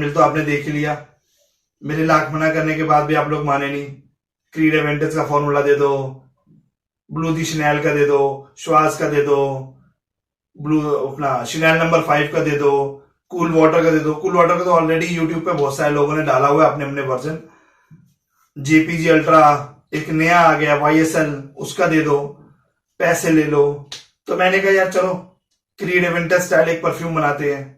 Thumbnail तो आपने देख ही लिया। मेरे लाख मना करने के बाद भी आप लोग माने नहीं। क्रीड एवेंटस का फॉर्मूला दे दो, ब्लू दी शनैल का दे दो, श्वास का दे दो, ब्लू अपना शनैल नंबर 5 का दे दो, कूल वाटर का दे दो। कूल वाटर का तो ऑलरेडी यूट्यूब पे बहुत सारे लोगों ने डाला हुआ है अपने अपने वर्जन। जेपीजी अल्ट्रा एक नया आ गया YSL, उसका दे दो, पैसे ले लो। तो मैंने कहा यार चलो क्रीड एवेंटस स्टाइल एक परफ्यूम बनाते हैं।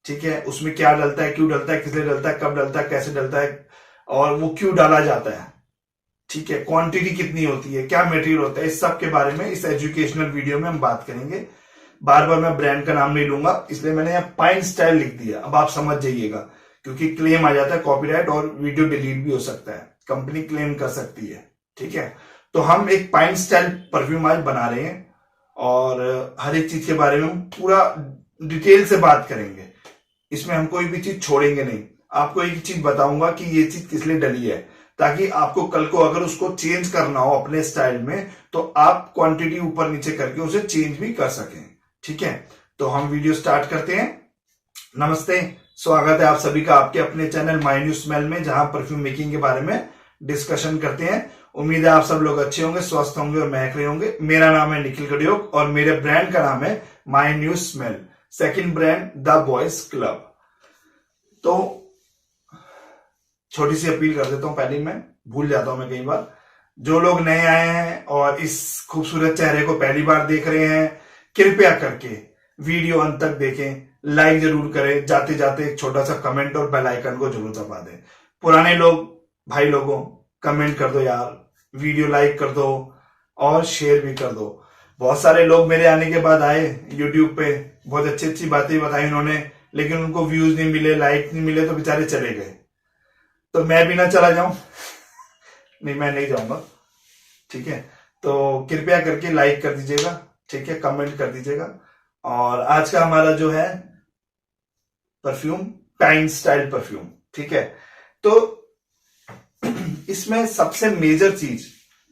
ठीक है, उसमें क्या डलता है, क्यों डलता है, किस लिए डलता है, कब डलता है, कैसे डलता है और वो क्यों डाला जाता है। ठीक है, क्वांटिटी कितनी होती है, क्या मटेरियल होता है, इस सब के बारे में इस एजुकेशनल वीडियो में हम बात करेंगे। बार बार मैं ब्रांड का नाम नहीं लूंगा, इसलिए मैंने यहाँ पाइन स्टाइल लिख दिया। अब आप समझ जाइएगा, क्योंकि क्लेम आ जाता है कॉपीराइट और वीडियो डिलीट भी हो सकता है, कंपनी क्लेम कर सकती है। ठीक है, तो हम एक पाइन स्टाइल परफ्यूम आज बना रहे हैं और हर एक चीज के बारे में हम पूरा डिटेल से बात करेंगे। इसमें हम कोई भी चीज छोड़ेंगे नहीं। आपको एक चीज बताऊंगा कि ये चीज किस लिए डली है, ताकि आपको कल को अगर उसको चेंज करना हो अपने स्टाइल में तो आप क्वांटिटी ऊपर नीचे करके उसे चेंज भी कर सकें। ठीक है, तो हम वीडियो स्टार्ट करते हैं। नमस्ते, स्वागत है आप सभी का आपके अपने चैनल माय न्यू स्मेल में, जहां परफ्यूम मेकिंग के बारे में डिस्कशन करते हैं। उम्मीद है आप सब लोग अच्छे होंगे, स्वस्थ होंगे और महक रहे होंगे। मेरा नाम है निखिल कडियोग और मेरे ब्रांड का नाम है my new smell, second brand the boys club. तो छोटी सी अपील कर देता हूं, पहले मैं भूल जाता हूं मैं कई बार। जो लोग नए आए हैं और इस खूबसूरत चेहरे को पहली बार देख रहे हैं, कृपया करके वीडियो अंत तक देखें, लाइक जरूर करें, जाते जाते एक छोटा सा कमेंट और बेल आइकन को जरूर दबा दें। पुराने लोग भाई लोगों कमेंट कर दो यार, वीडियो लाइक कर दो और शेयर भी कर दो। बहुत सारे लोग मेरे आने के बाद आए यूट्यूब पे, बहुत अच्छी अच्छी बातें बताई उन्होंने, लेकिन उनको व्यूज नहीं मिले, लाइक नहीं मिले, तो बेचारे चले गए। तो मैं भी ना चला जाऊं नहीं, मैं नहीं जाऊंगा। ठीक है, तो कृपया करके लाइक कर दीजिएगा, ठीक है, कमेंट कर दीजिएगा। और आज का हमारा जो है परफ्यूम पाइन स्टाइल परफ्यूम। ठीक है, तो इसमें सबसे मेजर चीज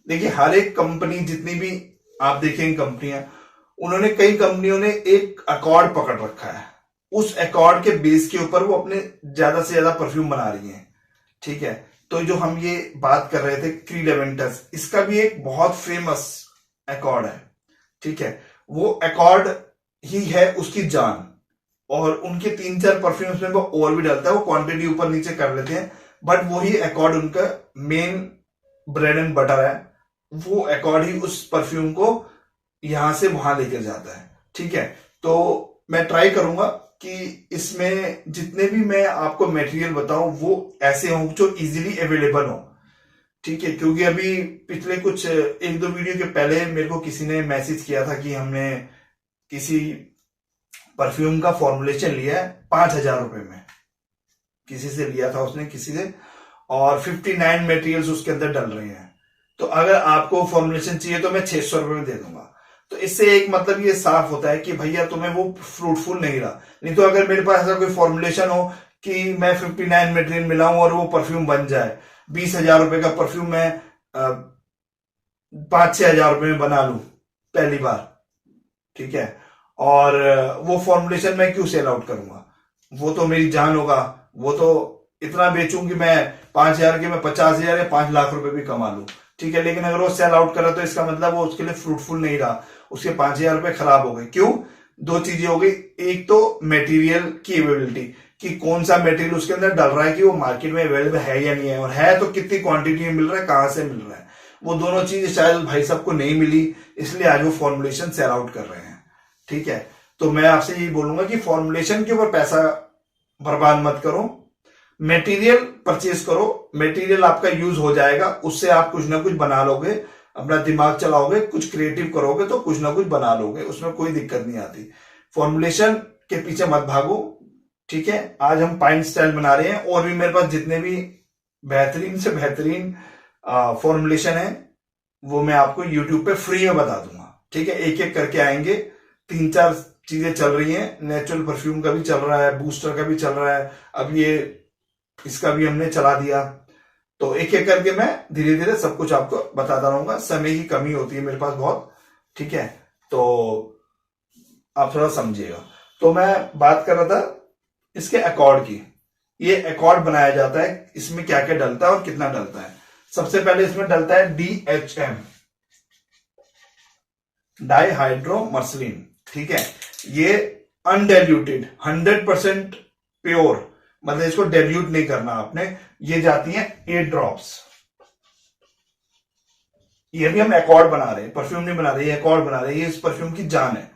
देखिए, हर एक कंपनी जितनी भी आप देखेंगे कंपनियां, उन्होंने कई कंपनियों ने एक अकॉर्ड पकड़ रखा है। उस अकॉर्ड के बेस के ऊपर वो अपने ज्यादा से ज्यादा परफ्यूम बना रही हैं। ठीक है, तो जो हम ये बात कर रहे थे क्रीड एवेंटस, इसका भी एक बहुत फेमस अकॉर्ड है। ठीक है, वो अकॉर्ड ही है उसकी जान, और उनके 3-4 परफ्यूम्स में वो और भी डालता है, वो क्वांटिटी ऊपर नीचे कर लेते हैं, बट वही अकॉर्ड उनका मेन ब्रेड एंड बटर है। वो अकॉर्ड ही उस परफ्यूम को यहां से वहां लेकर जाता है। ठीक है, तो मैं ट्राई करूंगा कि इसमें जितने भी मैं आपको मटेरियल बताऊं वो ऐसे हों जो इजीली अवेलेबल हो। ठीक है, क्योंकि अभी पिछले कुछ 1-2 वीडियो के पहले मेरे को किसी ने मैसेज किया था कि हमने किसी परफ्यूम का फॉर्मुलेशन लिया है 5,000 रुपए में, किसी से लिया था उसने, किसी से, और 59 मटेरियल्स उसके अंदर डल रहे हैं। तो अगर आपको फॉर्मुलेशन चाहिए तो मैं 600 रुपए में दे दूंगा। तो इससे एक मतलब ये साफ होता है कि भैया तुम्हें वो फ्रूटफुल नहीं रहा। नहीं तो अगर मेरे पास ऐसा कोई फॉर्मुलेशन हो कि मैं 59 मटेरियल मिलाऊं और वो परफ्यूम बन जाए, 20,000 रुपए का परफ्यूम मैं 5-6 हजार रुपए में बना लूं पहली बार। ठीक है, और वो फॉर्मुलेशन मैं क्यों सेल आउट करूंगा, वो तो मेरी जान होगा। वो तो इतना बेचूं कि मैं 5,000 के मैं 50,000 या 5 लाख रुपए भी कमा लूं। ठीक है, लेकिन अगर वो सेल आउट करा तो इसका मतलब वो उसके लिए फ्रूटफुल नहीं रहा, उसके 5,000 रुपए खराब हो गए। क्यों? 2 चीजें हो गई। एक तो मटेरियल की अवेलेबिलिटी, कि कौन सा मटेरियल उसके अंदर डल रहा है, कि वो मार्केट में अवेलेबल है या नहीं है, और है तो कितनी क्वांटिटी में मिल रहा है, कहां से मिल रहा है। वो दोनों चीज शायद भाई साहब को नहीं मिली, इसलिए आज वो फॉर्मुलेशन सेल आउट कर रहे हैं। ठीक है, तो मैं आपसे यही बोलूंगा कि फॉर्मुलेशन के ऊपर पैसा बर्बाद मत करो, मटेरियल परचेज करो। मटेरियल आपका यूज हो जाएगा, उससे आप कुछ ना कुछ बना लोगे, अपना दिमाग चलाओगे, कुछ क्रिएटिव करोगे तो कुछ ना कुछ बना लोगे, उसमें कोई दिक्कत नहीं आती। फॉर्मुलेशन के पीछे मत भागो। ठीक है, आज हम पाइन स्टाइल बना रहे हैं, और भी मेरे पास जितने भी बेहतरीन से बेहतरीन फॉर्मुलेशन है वो मैं आपको यूट्यूब पे फ्री में बता दूंगा। ठीक है, एक एक करके आएंगे। 3-4 चीजें चल रही हैं, नेचुरल परफ्यूम का भी चल रहा है, बूस्टर का भी चल रहा है, अब ये इसका भी हमने चला दिया। तो एक एक करके मैं धीरे धीरे सब कुछ आपको बताता रहूंगा। समय की कमी होती है मेरे पास बहुत। ठीक है, तो आप थोड़ा समझिएगा। तो मैं बात कर रहा था इसके अकॉर्ड की। ये एकॉर्ड बनाया जाता है, इसमें क्या क्या डलता है और कितना डलता है। सबसे पहले इसमें डलता है DHM, डाइहाइड्रोमर्सिलिन, ठीक है। ये अनडाइल्यूटेड 100% प्योर, मतलब इसको डाइल्यूट नहीं करना आपने। ये जाती है 8 ड्रॉप्स। ये भी हम एकॉर्ड बना रहे हैं, परफ्यूम नहीं बना रहे, ये एकॉर्ड बना रहे हैं, ये इस परफ्यूम की जान है,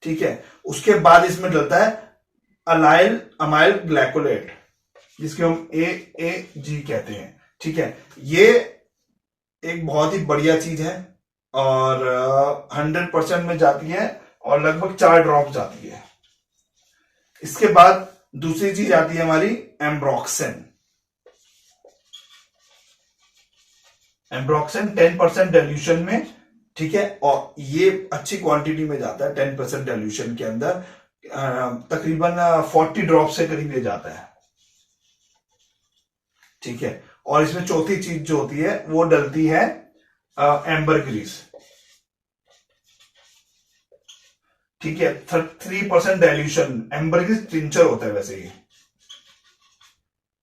ठीक है। उसके बाद इसमें डलता है अमाइल ग्लाइकोलेट, जिसको हम AAG कहते हैं, ठीक है। ये एक बहुत ही बढ़िया चीज है और 100% में जाती है और लगभग 4 ड्रॉप जाती है। इसके बाद दूसरी चीज आती है हमारी एम्ब्रोक्सेन। एम्ब्रोक्सेन 10% डाइल्यूशन में, ठीक है, और ये अच्छी क्वांटिटी में जाता है। 10% डाइल्यूशन के अंदर तकरीबन 40 ड्रॉप से करीब ये जाता है, ठीक है। और इसमें चौथी चीज जो होती है वो डलती है एम्बरग्रीस, ठीक है। 3% डाइल्यूशन, एम्बरग्रीस टिंचर होता है वैसे ये।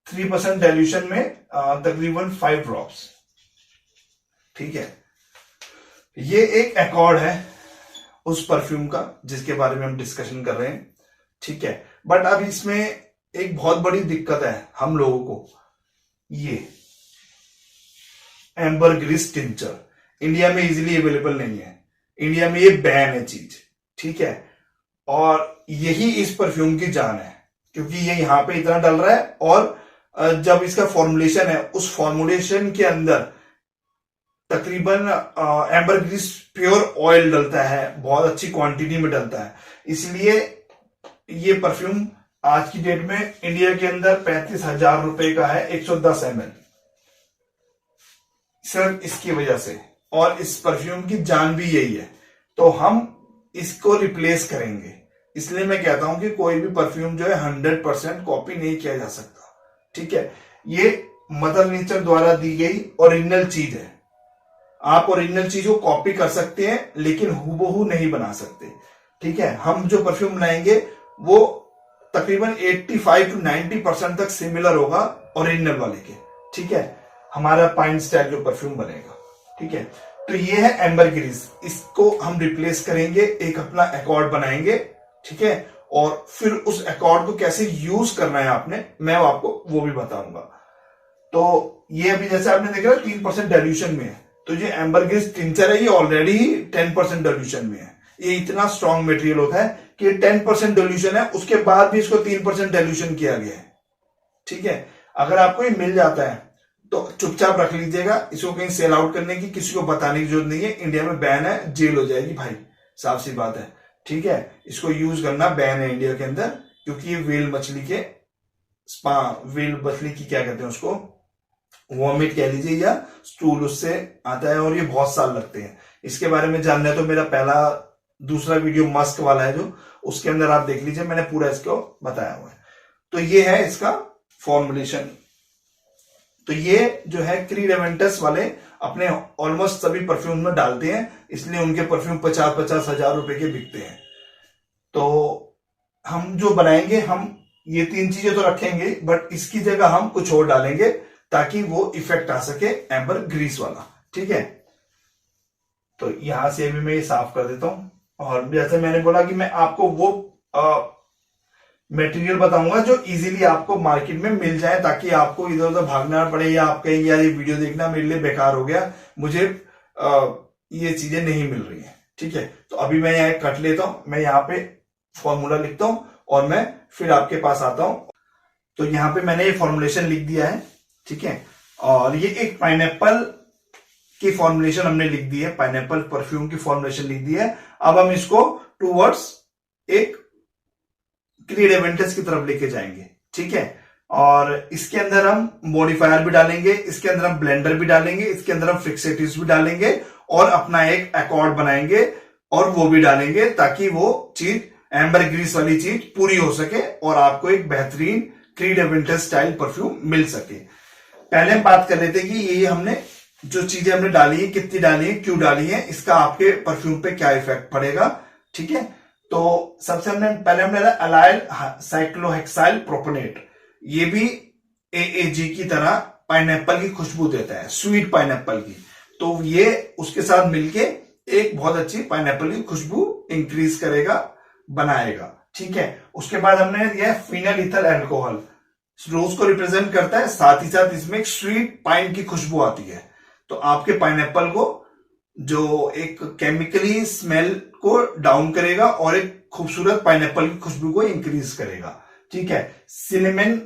3% डाइल्यूशन में तकरीबन 5 ड्रॉप्स, ठीक है। ये एक एकॉर्ड है उस परफ्यूम का जिसके बारे में हम डिस्कशन कर रहे हैं, ठीक है। बट अब इसमें एक बहुत बड़ी दिक्कत है हम लोगों को, ये एम्बरग्रीस टिंचर इंडिया में इजीली अवेलेबल नहीं है। इंडिया में ये बैन है चीज, ठीक है। और यही इस परफ्यूम की जान है, क्योंकि ये यहां पे इतना डल रहा है और जब इसका फॉर्मुलेशन है उस फॉर्मुलेशन के अंदर तकरीबन एम्बरग्रीस प्योर ऑयल डलता है, बहुत अच्छी क्वांटिटी में डलता है। इसलिए ये परफ्यूम आज की डेट में इंडिया के अंदर 35,000 रुपए का है, 110 ml, सिर्फ इसकी वजह से। और इस परफ्यूम की जान भी यही है, तो हम इसको रिप्लेस करेंगे। इसलिए मैं कहता हूं कि कोई भी परफ्यूम जो है 100% कॉपी नहीं किया जा सकता, ठीक है। ये मदर नेचर द्वारा दी गई ओरिजिनल चीज है। आप ओरिजिनल चीज को कॉपी कर सकते हैं लेकिन हूबहू नहीं बना सकते, ठीक है। हम जो परफ्यूम बनाएंगे वो तकरीबन 85 to 90% तक सिमिलर होगा ओरिजिनल वाले के, ठीक है। हमारा पाइन स्टाइल जो परफ्यूम बनेगा, ठीक है। तो ये है एम्बरग्रीस, इसको हम रिप्लेस करेंगे, एक अपना एकॉर्ड बनाएंगे, ठीक है। और फिर उस एकॉर्ड को कैसे यूज करना है आपने, मैं आपको वो भी बताऊंगा। तो ये अभी जैसे आपने देखा 3% डाइल्यूशन में है, तो ये एम्बरग्रीस टिंचर है, ये ऑलरेडी 10% डाइल्यूशन में है। ये इतना स्ट्रॉन्ग मटेरियल होता है कि 10% डाइल्यूशन है, उसके बाद भी इसको 3% डाइल्यूशन किया गया है, ठीक है। अगर आपको ये मिल जाता है तो चुपचाप रख लीजिएगा, इसको कहीं सेल आउट करने की किसी को बताने की जरूरत नहीं है। इंडिया में बैन है, जेल हो जाएगी भाई, साफ सी बात है, ठीक है। इसको यूज करना बैन है इंडिया के अंदर, क्योंकि ये वेल मछली के वेल मछली की क्या कहते हैं उसको, वॉमिट कह लीजिए या स्टूल, उससे आता है और ये बहुत साल लगते हैं। इसके बारे में जानना है तो मेरा दूसरा वीडियो मस्क वाला है जो, उसके अंदर आप देख लीजिए, मैंने पूरा इसको बताया हुआ है। तो ये है इसका फॉर्मुलेशन। तो ये जो है क्रीड एवेंटस वाले अपने ऑलमोस्ट सभी परफ्यूम में डालते हैं, इसलिए उनके परफ्यूम 50-50 हजार रुपए के बिकते हैं। तो हम जो बनाएंगे, हम ये 3 चीजें तो रखेंगे, बट इसकी जगह हम कुछ और डालेंगे ताकि वो इफेक्ट आ सके एम्बरग्रीस वाला, ठीक है। तो यहां से अभी मैं ये साफ कर देता हूं। और जैसे मैंने बोला कि मैं आपको वो मटेरियल बताऊंगा जो इजीली आपको मार्केट में मिल जाए, ताकि आपको इधर उधर भागना ना पड़े या आप कहेंगे यार ये वीडियो देखना मेरे लिए बेकार हो गया, मुझे ये चीजें नहीं मिल रही है, ठीक है। तो अभी मैं यहाँ कट लेता हूं, मैं यहाँ पे फॉर्मूला लिखता हूं और मैं फिर आपके पास आता हूं। तो यहाँ पे मैंने ये फॉर्मुलेशन लिख दिया है, ठीक है। और ये एक पाइनएप्पल की फॉर्मुलेशन हमने लिख दी है, पाइनएप्पल परफ्यूम की फॉर्मुलेशन लिख दी है। अब हम इसको टूवर्ड्स एक क्रीड एवेंटस की तरफ लेके जाएंगे, ठीक है। और इसके अंदर हम मॉडिफायर भी डालेंगे, इसके अंदर हम ब्लेंडर भी डालेंगे, इसके अंदर हम फिक्सेटिव्स भी डालेंगे और अपना एक एकॉर्ड बनाएंगे और वो भी डालेंगे, ताकि वो चीज एम्बरग्रीस वाली चीज पूरी हो सके और आपको एक बेहतरीन क्रीड एवेंटस स्टाइल परफ्यूम मिल सके। पहले हम बात कर लेते हैं कि ये हमने जो चीजें हमने डाली है, कितनी डाली है, क्यों डाली है, इसका आपके परफ्यूम पे क्या इफेक्ट पड़ेगा, ठीक है। तो सबसे पहले हमने अलाइल साइक्लोहेक्साइल प्रोपेनेट, ये भी AAG की तरह पाइनएप्पल की खुशबू देता है, स्वीट पाइनएप्पल की। तो ये उसके साथ मिलके एक बहुत अच्छी पाइनएप्पल की खुशबू इंक्रीज करेगा, बनाएगा। ठीक है, उसके बाद हमने दिया फिनल इथल एल्कोहल, रोज को रिप्रेजेंट करता है, साथ ही साथ इसमें एक स्वीट पाइन की खुशबू आती है। तो आपके पाइनएप्पल को जो एक केमिकली स्मेल को डाउन करेगा और एक खूबसूरत पाइनएप्पल की खुशबू को इंक्रीज करेगा। ठीक है, सिनेमन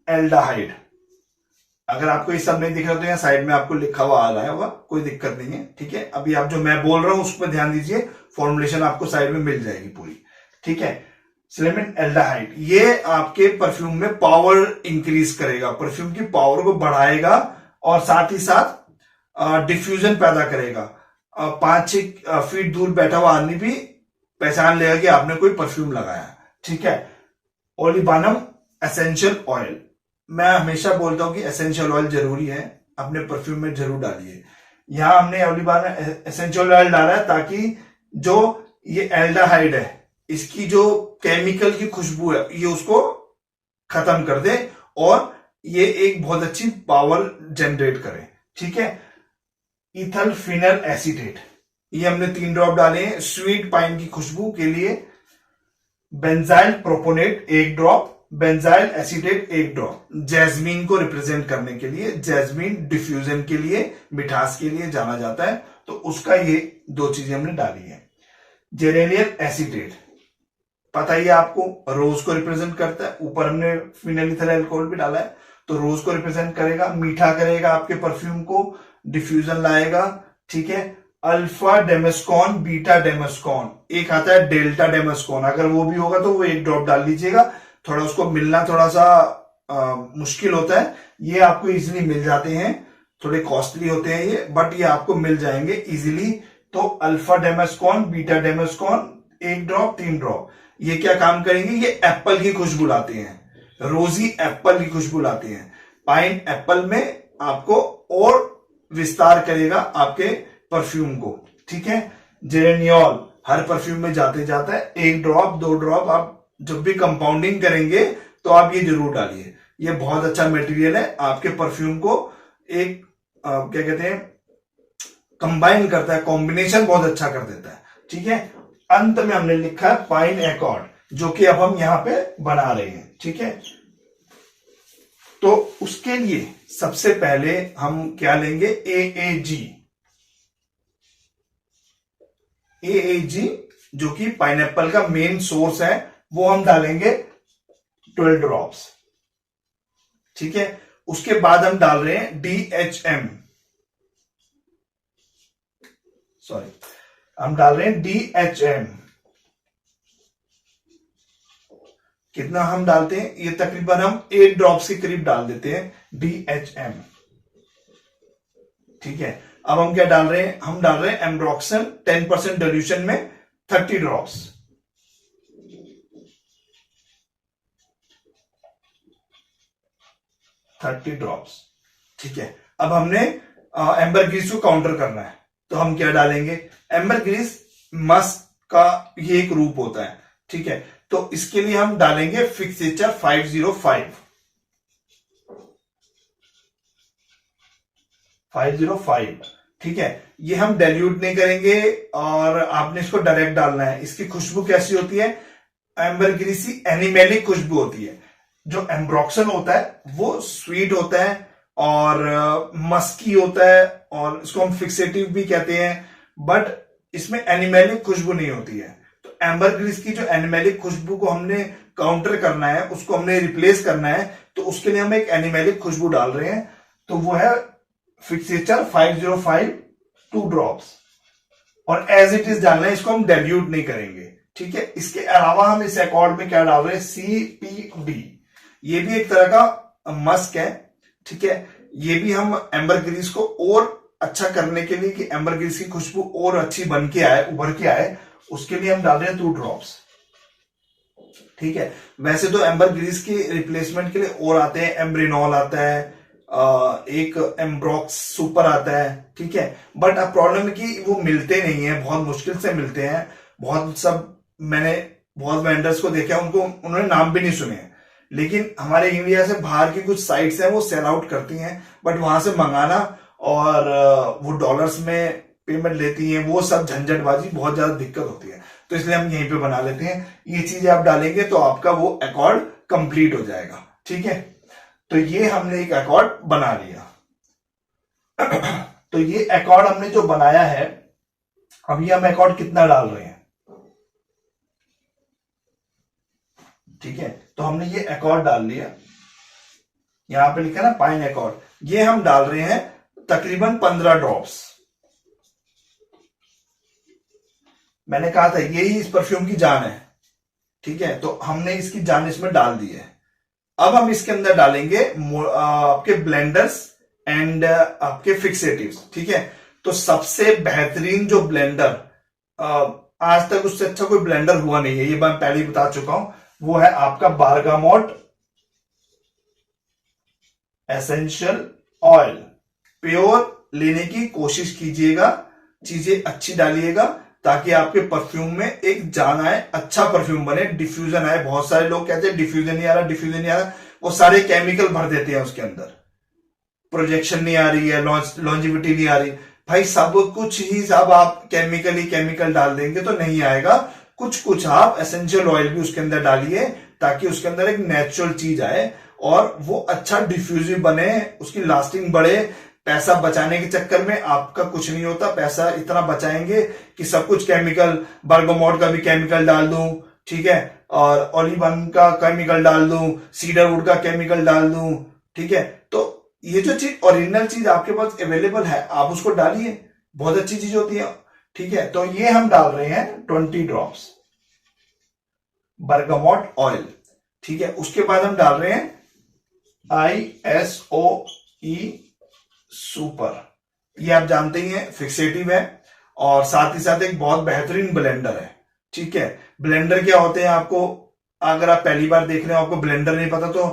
एल्डाहाइड, अगर आपको ये सब नहीं दिख रहा तो यहाँ साइड में आपको लिखा हुआ आ रहा होगा, कोई दिक्कत नहीं है। ठीक है, अभी आप जो मैं बोल रहा हूं उस पर ध्यान दीजिए, फॉर्मुलेशन आपको साइड में मिल जाएगी पूरी। ठीक है, सिनेमन एल्डाहाइड ये आपके परफ्यूम में पावर इंक्रीज करेगा, परफ्यूम की पावर को बढ़ाएगा और साथ ही साथ डिफ्यूजन पैदा करेगा। 5-6 फीट दूर बैठा हुआ आदमी भी पहचान लेगा कि आपने कोई परफ्यूम लगाया। ठीक है, ओलिबानम एसेंशियल ऑयल, मैं हमेशा बोलता हूं कि एसेंशियल ऑयल जरूरी है, अपने परफ्यूम में जरूर डालिए। यहां हमने ओलिबानम एसेंशियल ऑयल डाला है ताकि जो ये एल्डाहाइड है इसकी जो केमिकल की खुशबू है ये उसको खत्म कर दे और ये एक बहुत अच्छी पावर जनरेट करे। ठीक है, इथल फिनल एसीटेट, ये हमने 3 ड्रॉप डाले हैं स्वीट पाइन की खुशबू के लिए। Benzyl propionate 1 drop, benzyl acetate 1 drop, jasmine को रिप्रेजेंट करने के लिए, जैस्मीन डिफ्यूजन के लिए, मिठास के लिए जाना जाता है, तो उसका ये 2 चीजें हमने डाली है। जेरेनियल एसीटेट पता ही है आपको, रोज को रिप्रेजेंट करता है, ऊपर हमने फिनाइल इथाइल अल्कोहल भी डाला है, तो रोज को रिप्रेजेंट करेगा, मीठा करेगा आपके परफ्यूम को, डिफ्यूजन लाएगा। ठीक है, अल्फा डेमेस्कॉन, बीटा डेमेस्कॉन, एक आता है डेल्टा डेमेस्कॉन, अगर वो भी होगा तो वो 1 ड्रॉप डाल लीजिएगा, थोड़ा उसको मिलना थोड़ा सा मुश्किल होता है, ये आपको इजीली मिल जाते हैं, थोड़े कॉस्टली होते हैं ये, बट ये आपको मिल जाएंगे इजीली। तो अल्फा डेमेस्कॉन, बीटा डेमेस्कॉन 1 ड्रॉप, 3 ड्रॉप, ये क्या काम करेंगे, ये एप्पल की खुशबू लाते हैं, रोजी एप्पल की खुशबू लाते हैं, पाइन एप्पल में आपको और विस्तार करेगा आपके परफ्यूम को। ठीक है, जेरेनियोल हर परफ्यूम में जाते जाता है, 1 ड्रॉप 2 ड्रॉप आप जब भी कंपाउंडिंग करेंगे तो आप ये जरूर डालिए, ये बहुत अच्छा मटेरियल है, आपके परफ्यूम को एक क्या कहते हैं कंबाइन करता है, कॉम्बिनेशन बहुत अच्छा कर देता है। ठीक है, अंत में हमने लिखा है पाइन एकॉर्ड, जो कि अब हम यहां पे बना रहे हैं। ठीक है, तो उसके लिए सबसे पहले हम क्या लेंगे, AAG, AAG जो कि पाइनएप्पल का मेन सोर्स है, वो हम डालेंगे 12 ड्रॉप्स। ठीक है, उसके बाद हम डाल रहे हैं DHM, सॉरी हम डाल रहे हैं DHM, कितना हम डालते हैं, ये तकरीबन हम 8 ड्रॉप्स के करीब डाल देते हैं DHM। ठीक है, अब हम क्या डाल रहे हैं, हम डाल रहे हैं एम्ब्रोक्सन 10% डिल्यूशन में 30 ड्रॉप्स। ठीक है, अब हमने एम्बरग्रीस को काउंटर करना है, तो हम क्या डालेंगे, एम्बरग्रीस मस्क का ये एक रूप होता है। ठीक है, तो इसके लिए हम डालेंगे फिक्सेचर 505। ठीक है, ये हम डाइल्यूट नहीं करेंगे और आपने इसको डायरेक्ट डालना है। इसकी खुशबू कैसी होती है, एम्बरग्रीसी एनिमेलिक खुशबू होती है। जो एम्ब्रोक्सन होता है वो स्वीट होता है और मस्की होता है, और इसको हम फिक्सेटिव भी कहते हैं, बट इसमें एनिमेलिक खुशबू नहीं होती है। तो एम्बरग्रीस की जो एनिमेलिक खुशबू को हमने काउंटर करना है, उसको हमने रिप्लेस करना है, तो उसके लिए हम एक एनिमेलिक खुशबू डाल रहे हैं, तो वो है फिक्सेचर 505 2 ड्रॉप्स, और एज इट इज डालना है, इसको हम डाइल्यूट नहीं करेंगे। ठीक है, इसके अलावा हम इस अकॉर्ड में क्या डाल रहे हैं, CPD, ये भी एक तरह का मस्क है। ठीक है, ये भी हम एम्बरग्रीस को और अच्छा करने के लिए कि एम्बरग्रीस की खुशबू और अच्छी बन के आए, उभर के आए, उसके लिए हम डाल रहे हैं 2 ड्रॉप्स। ठीक है, वैसे तो एम्बरग्रीस के रिप्लेसमेंट के लिए और आते हैं, एम्ब्रिनॉल आता है, एक एम्ब्रॉक्स सुपर आता है। ठीक है, बट अब प्रॉब्लम है कि वो मिलते नहीं है, बहुत मुश्किल से मिलते हैं, बहुत सब मैंने बहुत वेंडर्स को देखा, उन्होंने नाम भी नहीं सुने हैं, लेकिन हमारे इंडिया से बाहर की कुछ साइट्स हैं वो सेल आउट करती हैं, बट वहां से मंगाना और वो डॉलर्स में पेमेंट लेती हैं, वो सब झंझटबाजी, बहुत ज्यादा दिक्कत होती है। तो इसलिए हम यहीं पे बना लेते हैं। ये चीजें आप डालेंगे तो आपका वो अकॉर्ड कंप्लीट हो जाएगा। ठीक है, तो ये हमने एक अकॉर्ड बना लिया। तो ये अकॉर्ड हमने जो बनाया है, अब ये हम अकॉर्ड कितना डाल रहे हैं, ठीक है, तो हमने ये अकॉर्ड डाल लिया। यहां पे लिखा ना पाइन अकॉर्ड, ये हम डाल रहे हैं तकरीबन 15 ड्रॉप्स। मैंने कहा था यही इस परफ्यूम की जान है। ठीक है, तो हमने इसकी जान इसमें डाल दी है। अब हम इसके अंदर डालेंगे आपके ब्लेंडर्स एंड आपके फिक्सेटिव्स। ठीक है, तो सबसे बेहतरीन जो ब्लेंडर, आज तक उससे अच्छा कोई ब्लेंडर हुआ नहीं है, ये मैं पहले ही बता चुका हूं, वो है आपका बार्गामोट एसेंशियल ऑयल। प्योर लेने की कोशिश कीजिएगा, चीजें अच्छी डालिएगा ताकि आपके परफ्यूम में एक जान आए, अच्छा परफ्यूम बने, डिफ्यूजन आए। बहुत सारे लोग कहते हैं डिफ्यूजन नहीं आ रहा, डिफ्यूजन नहीं आ रहा, वो सारे केमिकल भर देते हैं उसके अंदर, प्रोजेक्शन नहीं आ रही है, लॉन्जिविटी नहीं आ रही। भाई सब कुछ ही सब आप केमिकल डाल देंगे तो नहीं आएगा। कुछ आप एसेंशियल ऑयल भी उसके अंदर डालिए ताकि उसके अंदर एक नेचुरल चीज आए और वो अच्छा डिफ्यूजिव बने, उसकी लास्टिंग बढ़े। पैसा बचाने के चक्कर में आपका कुछ नहीं होता, पैसा इतना बचाएंगे कि सब कुछ केमिकल, बर्गामोट का भी केमिकल डाल दूं, ठीक है, और ओलिवन का केमिकल डाल दूं, सीडरवुड का केमिकल डाल दूं। ठीक है, तो ये जो चीज ओरिजिनल चीज आपके पास अवेलेबल है आप उसको डालिए, बहुत अच्छी चीज होती है। ठीक है, तो ये हम डाल रहे हैं 20 ड्रॉप्स बर्गामोट ऑयल। ठीक है, उसके बाद हम डाल रहे हैं ISOE सुपर, ये आप जानते ही हैं फिक्सेटिव है और साथ ही साथ एक बहुत बेहतरीन ब्लेंडर है। ठीक है, ब्लेंडर क्या होते हैं, आपको अगर आप पहली बार देख रहे हो आपको ब्लेंडर नहीं पता तो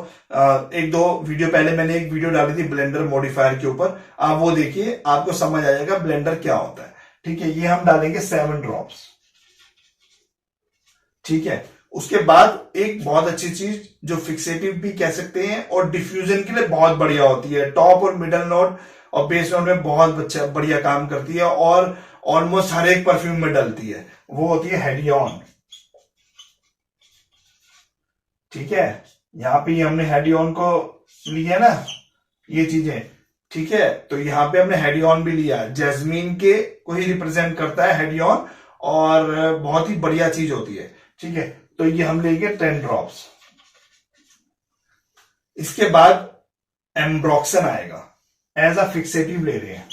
एक दो वीडियो पहले मैंने एक वीडियो डाली थी ब्लेंडर मॉडिफायर के ऊपर, आप वो देखिए, आपको समझ आ जाएगा ब्लेंडर क्या होता है। ठीक है, ये हम डालेंगे 7 ड्रॉप्स। ठीक है, उसके बाद एक बहुत अच्छी चीज जो फिक्सेटिव भी कह सकते हैं और डिफ्यूजन के लिए बहुत बढ़िया होती है, टॉप और मिडल नोट और बेस नोट में बहुत बढ़िया काम करती है और ऑलमोस्ट हर एक परफ्यूम में डलती है, वो होती है हेडियन। ठीक है, यहां पे हमने हेडियन को लिया ना ये चीजें। ठीक है, तो यहां पे हमने हेडियन भी लिया, जैस्मीन के को ही रिप्रेजेंट करता है हेडियन और बहुत ही बढ़िया चीज होती है। ठीक है, तो ये हम लेंगे 10 ड्रॉप्स। इसके बाद एम्ब्रॉक्सन आएगा, एज अ फिक्सेटिव ले रहे हैं।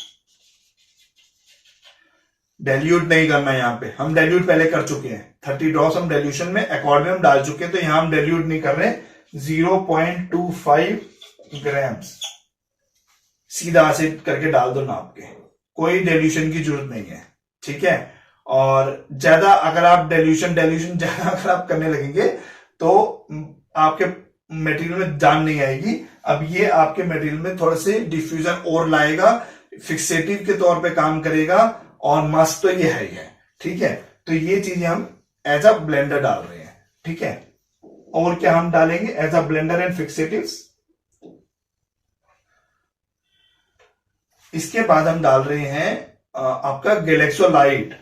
डेल्यूट नहीं करना, यहां पे हम डेल्यूट पहले कर चुके हैं, 30 ड्रॉप्स हम डेल्यूशन में अकॉर्ड में हम डाल चुके हैं, तो यहां हम डेल्यूट नहीं कर रहे। 0.25 ग्राम्स सीधा ऐसे करके डाल दो नाप के, कोई डेल्यूशन की जरूरत नहीं है। ठीक है, और ज्यादा अगर आप डेल्यूशन ज्यादा अगर आप करने लगेंगे तो आपके मटेरियल में जान नहीं आएगी। अब ये आपके मटेरियल में थोड़े से डिफ्यूजन और लाएगा, फिक्सेटिव के तौर पे काम करेगा और मस्त तो ये है ही है। ठीक है, तो ये चीजें हम एज अ ब्लेंडर डाल रहे हैं। ठीक है, और क्या हम डालेंगे as a blender and fixatives. इसके बाद हम डाल रहे हैं आपका गैलेक्सोलाइट।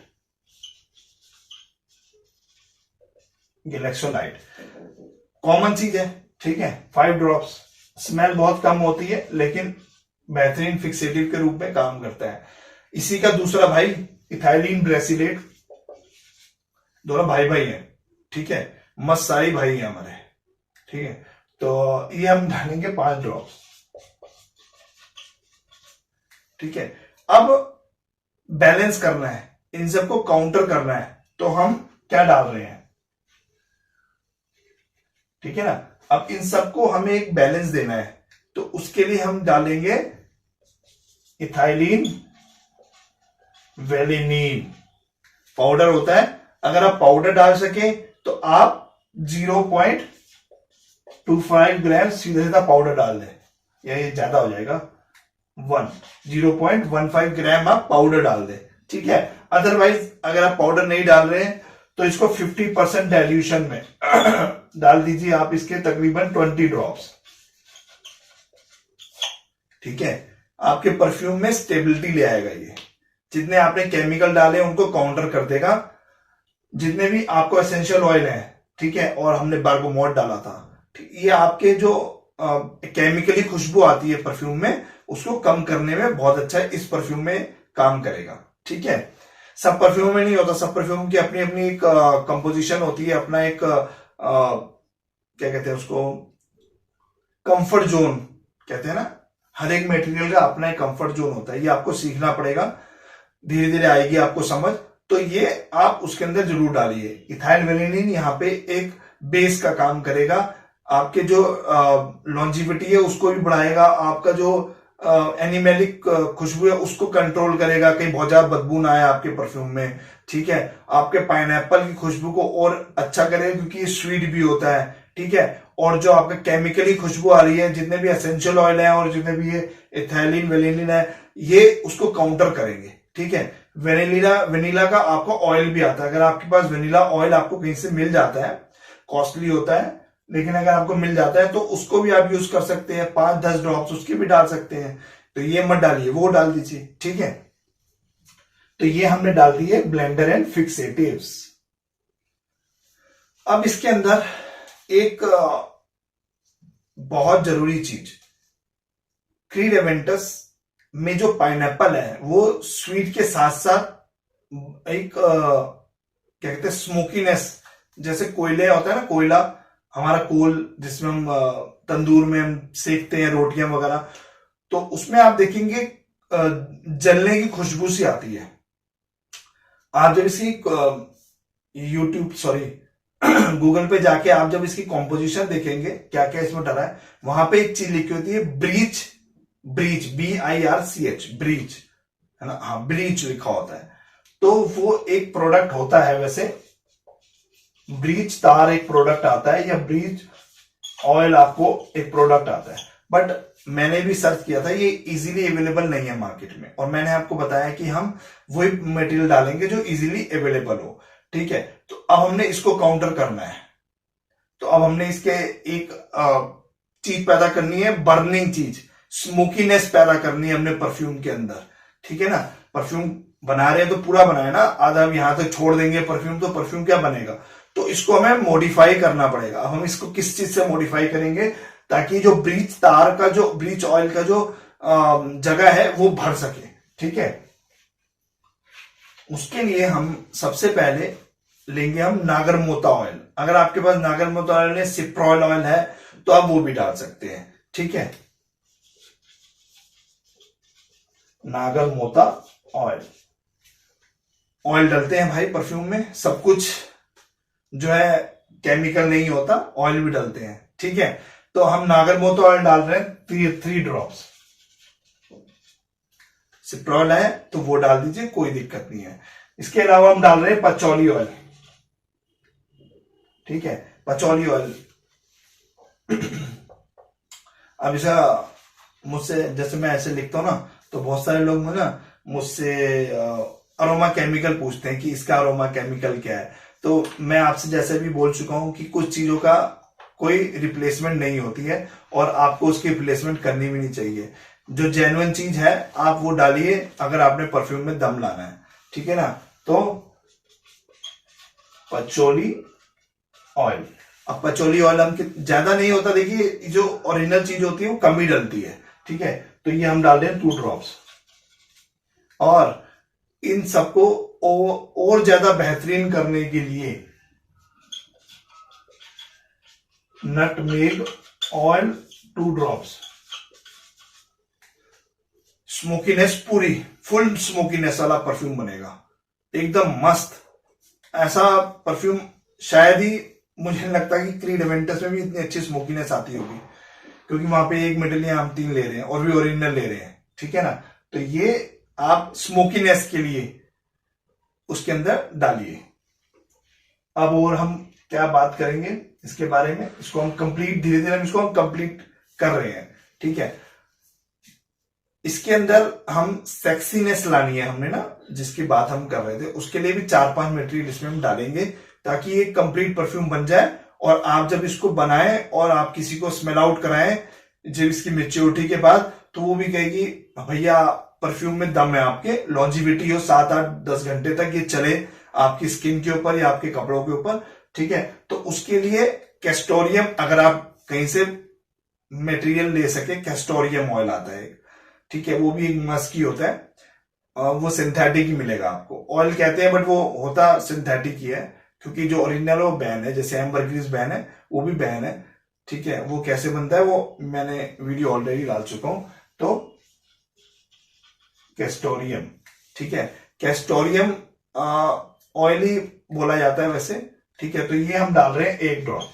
गैलेक्सोलाइट कॉमन चीज है। ठीक है, 5 ड्रॉप्स, स्मेल बहुत कम होती है लेकिन बेहतरीन फिक्सेटिव के रूप में काम करता है। इसी का दूसरा भाई इथाइलिन ब्रेसिलेट, दोनों भाई भाई हैं। ठीक है, मस्त सारी भाई हैं हमारे। ठीक है, तो ये हम डालेंगे 5 ड्रॉप्स। ठीक है, अब बैलेंस करना है, इन सबको काउंटर करना है, तो हम क्या डाल रहे हैं। ठीक है ना, अब इन सबको हमें एक बैलेंस देना है, तो उसके लिए हम डालेंगे इथाइलिन वेलिनीन पाउडर होता है। अगर आप पाउडर डाल सके तो आप 0.25 ग्राम सीधा पाउडर डाल दें, या ये ज्यादा हो जाएगा, 0.15 ग्राम आप पाउडर डाल दें। ठीक है, अदरवाइज अगर आप पाउडर नहीं डाल रहे हैं तो इसको 50% डाइल्यूशन में डाल दीजिए आप, इसके तकरीबन 20 ड्रॉप्स। ठीक है, आपके परफ्यूम में स्टेबिलिटी ले आएगा ये। जितने आपने केमिकल डाले उनको काउंटर कर देगा। जितने भी आपको एसेंशियल ऑयल है, ठीक है, और हमने बार्गोमोट डाला था, ये आपके जो केमिकली खुशबू आती है परफ्यूम में, उसको कम करने में बहुत अच्छा है, इस परफ्यूम में काम करेगा। ठीक है, सब परफ्यूम में नहीं होता, सब परफ्यूम की अपनी अपनी एक कंपोजिशन होती है, अपना एक क्या कहते हैं उसको, कंफर्ट जोन कहते हैं ना। हर एक मटेरियल का अपना एक कंफर्ट जोन होता है, ये आपको सीखना पड़ेगा, धीरे धीरे आएगी आपको समझ। तो ये आप उसके अंदर जरूर डालिए। इथाइल वेलिनिन यहाँ पे एक बेस का काम करेगा, आपके जो लॉन्जिविटी है उसको भी बढ़ाएगा, आपका जो एनिमेलिक खुशबू है उसको कंट्रोल करेगा, कहीं बहुत ज्यादा बदबू ना आए आपके परफ्यूम में। ठीक है, आपके पाइनएप्पल की खुशबू को और अच्छा करेगा, क्योंकि ये स्वीट भी होता है। ठीक है, और जो आपका केमिकली खुशबू आ रही है, जितने भी एसेंशियल ऑयल है और जितने भी ये इथाइलिन वेलिनिन है, ये उसको काउंटर करेंगे। ठीक है, वेनिला का आपको ऑयल भी आता है। अगर आपके पास वेनिला ऑयल आपको कहीं से मिल जाता है, कॉस्टली होता है, लेकिन अगर आपको मिल जाता है तो उसको भी आप यूज कर सकते हैं, 5-10 ड्रॉप्स उसके भी डाल सकते हैं। तो ये मत डालिए, वो डाल दीजिए। ठीक है, तो ये हमने डाल दिए ब्लेंडर एंड फिक्सेटिव्स। अब इसके अंदर एक बहुत जरूरी चीज, क्रीड एवेंटस में जो पाइनएप्पल है वो स्वीट के साथ साथ एक क्या कहते हैं, स्मोकीनेस, जैसे कोयले होता है ना, कोयला हमारा कोल जिसमें हम तंदूर में हम सेकते हैं रोटियां वगैरह, तो उसमें आप देखेंगे जलने की खुशबू सी आती है। आप जब इसकी गूगल पे जाके आप जब इसकी कॉम्पोजिशन देखेंगे क्या क्या इसमें डला है, वहां पे एक चीज लिखी होती है ब्रीच, BIRCH, ब्रीच, है ना, हाँ ब्रीच लिखा होता है। तो वो एक प्रोडक्ट होता है, वैसे ब्रीच तार एक प्रोडक्ट आता है, या ब्रीच ऑयल आपको एक प्रोडक्ट आता है, बट मैंने भी सर्च किया था, ये इजीली अवेलेबल नहीं है मार्केट में, और मैंने आपको बताया कि हम वही मटेरियल डालेंगे जो इजीली अवेलेबल हो। ठीक है, तो अब हमने इसको काउंटर करना है। तो अब हमने इसके एक चीज पैदा करनी है, बर्निंग चीज, स्मोकीनेस पैदा करनी है हमने परफ्यूम के अंदर। ठीक है ना, परफ्यूम बना रहे हैं तो पूरा बनाए ना, आधा यहां तक छोड़ देंगे परफ्यूम तो परफ्यूम क्या बनेगा। तो इसको हमें मॉडिफाई करना पड़ेगा। अब हम इसको किस चीज से मॉडिफाई करेंगे, ताकि जो ब्रीच तार का, जो ब्रीच ऑयल का जो जगह है वो भर सके। ठीक है, उसके लिए हम सबसे पहले लेंगे हम नागरमोता ऑयल। अगर आपके पास नागरमोता ऑयल है, सिप्रोल ऑयल है, तो आप वो भी डाल सकते हैं। ठीक है, नागरमोता ऑयल, ऑयल डालते हैं भाई परफ्यूम में, सब कुछ जो है केमिकल नहीं होता, ऑयल भी डालते हैं। ठीक है, तो हम नागरमोता ऑयल डाल रहे हैं 3 ड्रॉप्स। सिप्रोल है तो वो डाल दीजिए, कोई दिक्कत नहीं है। इसके अलावा हम डाल रहे हैं पचौली ऑयल। ठीक है, पचौली ऑयल अब ऐसा मुझसे, जैसे मैं ऐसे लिखता हूं ना, तो बहुत सारे लोग मुझसे अरोमा केमिकल पूछते हैं कि इसका अरोमा केमिकल क्या है। तो मैं आपसे जैसे भी बोल चुका हूं कि कुछ चीजों का कोई रिप्लेसमेंट नहीं होती है, और आपको उसकी रिप्लेसमेंट करनी भी नहीं चाहिए। जो जेन्युइन चीज है आप वो डालिए, अगर आपने परफ्यूम में दम लाना है। ठीक है ना, तो पचौली ऑयल, अब पचौली ऑयल हम ज्यादा नहीं होता, देखिए जो ओरिजिनल चीज होती है वो कम ही डलती है। ठीक है, तो ये हम डाल रहे हैं 2 ड्रॉप्स, और इन सबको और ज्यादा बेहतरीन करने के लिए नटमेग ऑयल 2 ड्रॉप्स। स्मोकीनेस पूरी फुल स्मोकीनेस वाला परफ्यूम बनेगा, एकदम मस्त। ऐसा परफ्यूम शायद ही, मुझे नहीं लगता कि क्रीड एवेंटस में भी इतनी अच्छी स्मोकीनेस आती होगी, क्योंकि वहां पे एक मेडलिया हम 3 ले रहे हैं और भी ओरिजिनल ले रहे हैं। ठीक है ना, तो ये आप स्मोकीनेस के लिए उसके अंदर डालिए। अब और हम क्या बात करेंगे इसके बारे में, इसको हम कंप्लीट, धीरे धीरे हम इसको हम कंप्लीट कर रहे हैं। ठीक है, इसके अंदर हम सेक्सीनेस लानी है हमने ना, जिसकी बात हम कर रहे थे, उसके लिए भी 4-5 मटेरियल इसमें हम डालेंगे ताकि ये कंप्लीट परफ्यूम बन जाए। और आप जब इसको बनाएं और आप किसी को स्मेल आउट कराएं जब इसकी मेच्योरिटी के बाद, तो वो भी कहेगी भैया परफ्यूम में दम है, आपके लॉन्जिविटी हो 7-8-10 घंटे तक ये चले आपकी स्किन के ऊपर या आपके कपड़ों के ऊपर। ठीक है, तो उसके लिए कैस्टोरियम, अगर आप कहीं से मटेरियल ले सके, कैस्टोरियम ऑयल आता है, ठीक है, वो भी एक मस्की होता है, वो सिंथेटिक ही मिलेगा आपको। ऑयल कहते हैं बट वो होता सिंथेटिक ही है, क्योंकि जो ओरिजिनल वो बैन है, जैसे एम्बरग्रीस बैन है, वो भी बैन है। ठीक है, वो कैसे बनता है वो मैंने वीडियो ऑलरेडी डाल चुका हूं। तो कैस्टोरियम, ठीक है, कैस्टोरियम ऑयल ही बोला जाता है वैसे। ठीक है, तो ये हम डाल रहे हैं 1 ड्रॉप।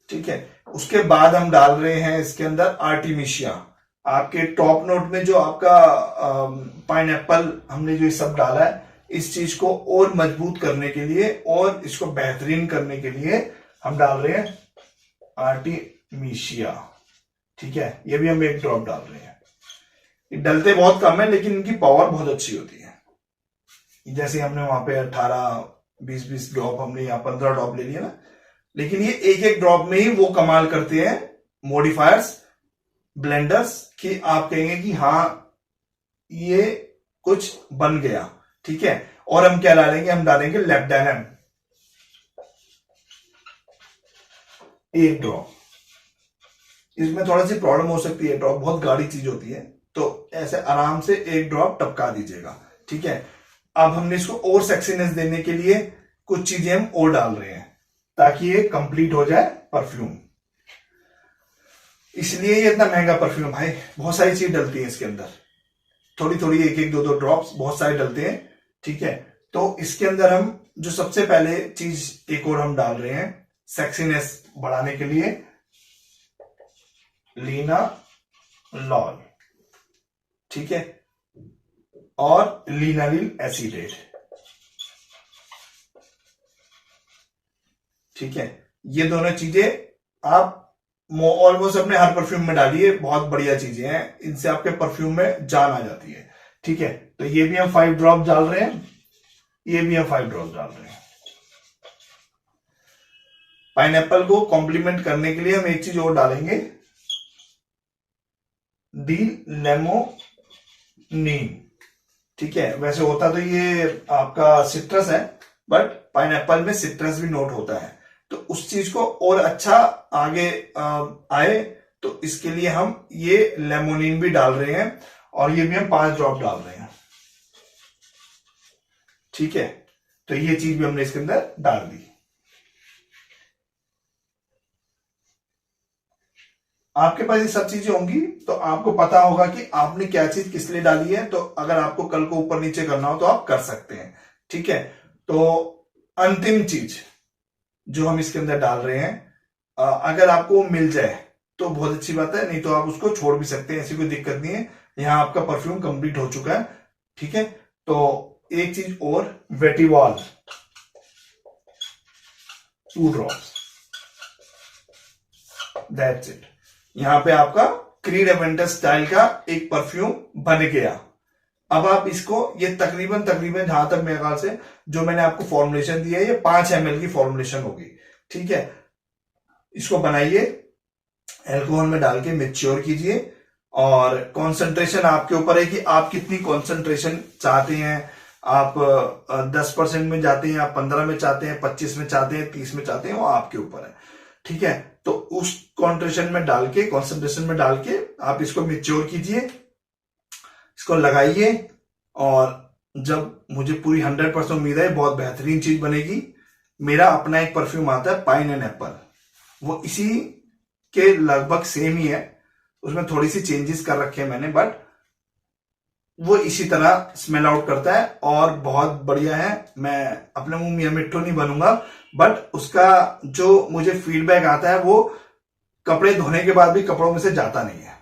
ठीक है, उसके बाद हम डाल रहे हैं इसके अंदर आर्टिमिशिया। आपके टॉप नोट में जो आपका पाइनएप्पल हमने जो ये सब डाला है, इस चीज को और मजबूत करने के लिए और इसको बेहतरीन करने के लिए हम डाल रहे हैं आर्टिमिशिया। ठीक है, ये भी हम 1 ड्रॉप डाल रहे हैं। ये डलते बहुत कम है लेकिन इनकी पावर बहुत अच्छी होती है। जैसे हमने वहां पे 18-20 ड्रॉप, हमने यहाँ 15 ड्रॉप ले लिया ना, लेकिन ये 1-1 ड्रॉप में ही वो कमाल करते हैं मॉडिफायर्स, ब्लेंडर्स, कि आप कहेंगे कि हाँ ये कुछ बन गया। ठीक है, और हम क्या डालेंगे, हम डालेंगे लेब्डेनम 1 ड्रॉप। इसमें थोड़ा सी प्रॉब्लम हो सकती है, ड्रॉप बहुत गाढ़ी चीज होती है, तो ऐसे आराम से 1 ड्रॉप टपका दीजिएगा। ठीक है, अब हमने इसको और सेक्सीनेस देने के लिए कुछ चीजें हम और डाल रहे हैं ताकि ये कंप्लीट हो जाए परफ्यूम। इसलिए ये इतना महंगा परफ्यूम भाई, बहुत सारी चीज डलती है इसके अंदर, थोड़ी थोड़ी 1-1, 2-2 ड्रॉप्स बहुत सारे डलते हैं। ठीक है, तो इसके अंदर हम जो सबसे पहले चीज एक और हम डाल रहे हैं सेक्सीनेस बढ़ाने के लिए, लिनालॉल। ठीक है, और लिनालिल एसिडेट। ठीक है, ये दोनों चीजें आप ऑलमोस्ट अपने हर परफ्यूम में डालिए, बहुत बढ़िया चीजें हैं, इनसे आपके परफ्यूम में जान आ जाती है। ठीक है, तो ये भी हम 5 ड्रॉप डाल रहे हैं, ये भी हम 5 ड्रॉप डाल रहे हैं। पाइनएप्पल को कॉम्प्लीमेंट करने के लिए हम एक चीज और डालेंगे, डी लेमोनिन। ठीक है, वैसे होता तो ये आपका सिट्रस है, बट पाइनएप्पल में सिट्रस भी नोट होता है, तो उस चीज को और अच्छा आगे आए, तो इसके लिए हम ये लेमोनिन भी डाल रहे हैं, और ये भी हम 5 ड्रॉप डाल रहे हैं। ठीक है, तो ये चीज भी हमने इसके अंदर डाल दी। आपके पास ये सब चीजें होंगी तो आपको पता होगा कि आपने क्या चीज किस लिए डाली है, तो अगर आपको कल को ऊपर नीचे करना हो तो आप कर सकते हैं। ठीक है, तो अंतिम चीज जो हम इसके अंदर डाल रहे हैं, अगर आपको मिल जाए तो बहुत अच्छी बात है, नहीं तो आप उसको छोड़ भी सकते हैं, ऐसी कोई दिक्कत नहीं है। यहां आपका परफ्यूम कंप्लीट हो चुका है। ठीक है, तो एक चीज और, वेटिवॉल 2 ड्रॉप्स, दैट्स इट। यहां पे आपका क्रीड एवेंटर स्टाइल का एक परफ्यूम बन गया। अब आप इसको, ये तकरीबन जहां तक मेरे ख्याल से जो मैंने आपको फॉर्मुलेशन दी है, ये 5 ml की फॉर्मुलेशन होगी। ठीक है, इसको बनाइए, एल्कोहल में डाल के मैच्योर कीजिए, और कंसंट्रेशन आपके ऊपर है कि आप कितनी कंसंट्रेशन चाहते हैं। आप 10% में जाते हैं, आप 15 में चाहते हैं, 25 में चाहते हैं, 30 में चाहते हैं, वो आपके ऊपर है। ठीक है, तो उस कंसंट्रेशन में डाल के आप इसको मैच्योर कीजिए, इसको लगाइए, और जब मुझे पूरी 100% उम्मीद है बहुत बेहतरीन चीज बनेगी। मेरा अपना एक परफ्यूम आता है पाइन एंड एप्पल, वो इसी के लगभग सेम ही है, उसमें थोड़ी सी चेंजेस कर रखे हैं मैंने, बट वो इसी तरह स्मेल आउट करता है और बहुत बढ़िया है। मैं अपने मुंह मियां मिट्टू नहीं बनूंगा, बट उसका जो मुझे फीडबैक आता है वो कपड़े धोने के बाद भी कपड़ों में से जाता नहीं है।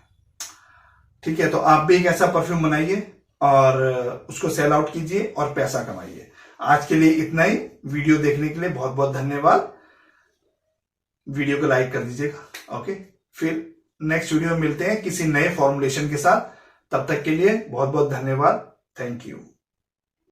ठीक है, तो आप भी एक ऐसा परफ्यूम बनाइए और उसको सेल आउट कीजिए और पैसा कमाइए। आज के लिए इतना ही। वीडियो देखने के लिए बहुत बहुत धन्यवाद। वीडियो को लाइक कर दीजिएगा। ओके, फिर नेक्स्ट वीडियो में मिलते हैं किसी नए फॉर्मुलेशन के साथ। तब तक के लिए बहुत बहुत धन्यवाद। Thank you.